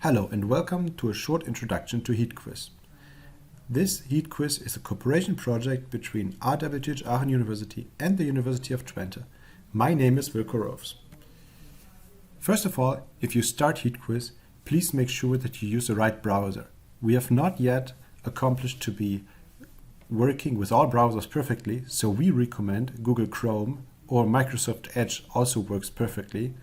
Hello and welcome to a short introduction to HeatQuiz. This HeatQuiz is a cooperation project between RWTH Aachen University and the University of Twente. My name is Wilko Roves. First of all, if you start HeatQuiz, please make sure that you use the right browser. We have not yet accomplished to be working with all browsers perfectly, so we recommend Google Chrome or Microsoft Edge also works perfectly,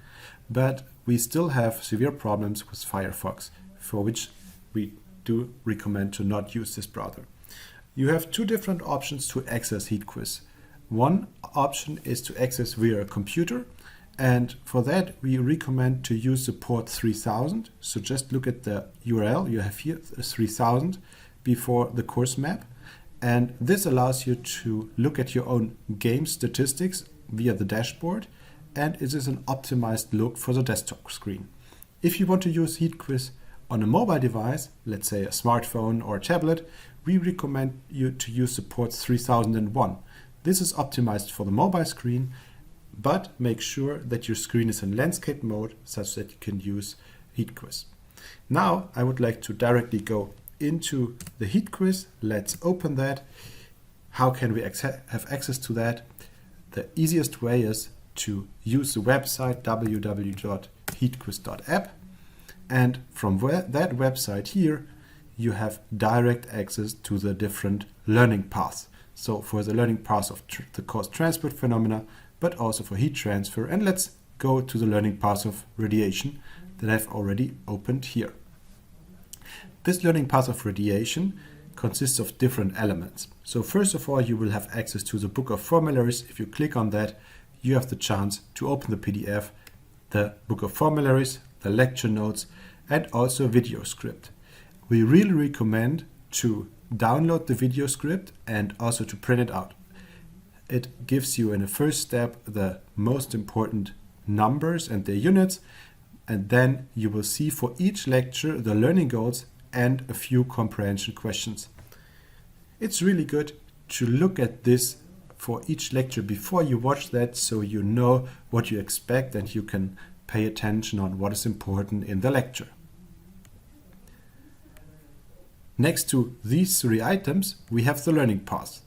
but we still have severe problems with Firefox, for which we do recommend to not use this browser. You have two different options to access HeatQuiz. One option is to access via a computer, and for that we recommend to use the port 3000. So just look at the URL you have here, 3000, before the course map. And this allows you to look at your own game statistics via the dashboard, and it is an optimized look for the desktop screen. If you want to use HeatQuiz on a mobile device, let's say a smartphone or a tablet, we recommend you to use the port 3001. This is optimized for the mobile screen, but make sure that your screen is in landscape mode such that you can use HeatQuiz. Now I would like to directly go into the HeatQuiz. Let's open that. How can we have access to that? The easiest way is to use the website www.heatquiz.app, and from that website here you have direct access to the different learning paths. So for the learning path of the course transport phenomena, but also for heat transfer. And let's go to the learning path of radiation that I've already opened here. This learning path of radiation consists of different elements. So first of all, you will have access to the book of formularies. If you click on that, you have the chance to open the PDF, the book of formularies, the lecture notes, and also a video script. We really recommend to download the video script and also to print it out. It gives you in a first step the most important numbers and their units, and then you will see for each lecture the learning goals and a few comprehension questions. It's really good to look at this for each lecture before you watch that, so you know what you expect and you can pay attention on what is important in the lecture. Next to these three items, we have the learning path.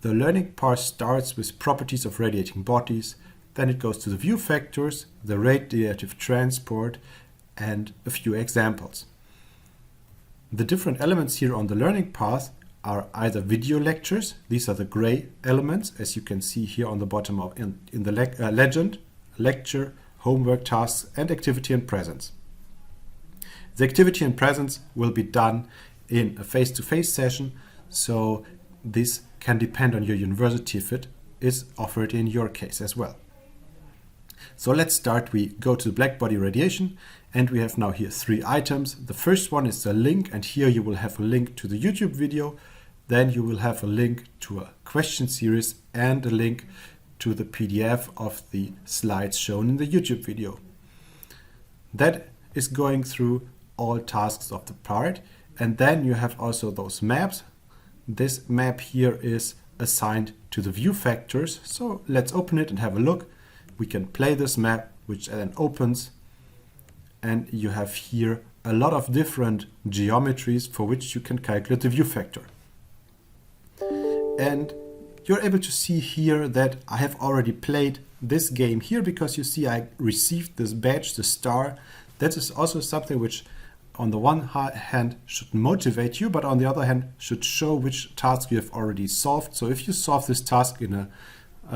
The learning path starts with properties of radiating bodies, then it goes to the view factors, the radiative transport, and a few examples. The different elements here on the learning path are either video lectures. These are the gray elements, as you can see here on the bottom of in the legend, lecture, homework tasks, and activity and presence. The activity and presence will be done in a face-to-face session, so this can depend on your university if it is offered in your case as well. So let's start. We go to Blackbody Radiation, and we have now here three items. The first one is the link, and here you will have a link to the YouTube video. Then you will have a link to a question series and a link to the PDF of the slides shown in the YouTube video. That is going through all tasks of the part. And then you have also those maps. This map here is assigned to the view factors. So let's open it and have a look. We can play this map, which then opens. And you have here a lot of different geometries for which you can calculate the view factor. And you're able to see here that I have already played this game here, because you see I received this badge, the star. That is also something which on the one hand should motivate you, but on the other hand should show which task you have already solved. So if you solve this task in a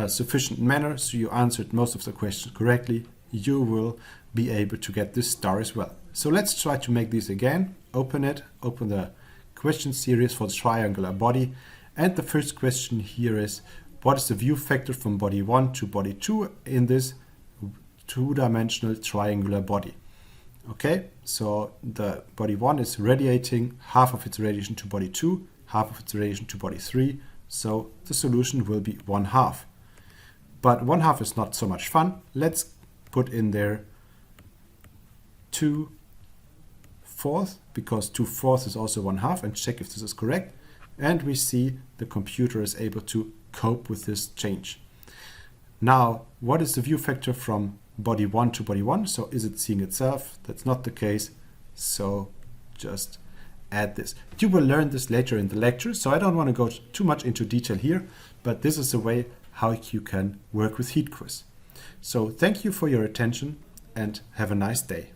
sufficient manner, so you answered most of the questions correctly, you will be able to get this star as well. So let's try to make this again. Open it, open the question series for the triangular body. And the first question here is, what is the view factor from body 1 to body 2 in this two-dimensional triangular body? Okay, so the body 1 is radiating half of its radiation to body 2, half of its radiation to body 3. So the solution will be 1/2. But 1/2 is not so much fun. Let's put in there 2/4, because 2/4 is also 1/2, and check if this is correct. And we see the computer is able to cope with this change. Now, what is the view factor from body 1 to body 1? So is it seeing itself? That's not the case. So just add this. You will learn this later in the lecture, so I don't want to go too much into detail here, but this is a way how you can work with HeatQuiz. So thank you for your attention and have a nice day.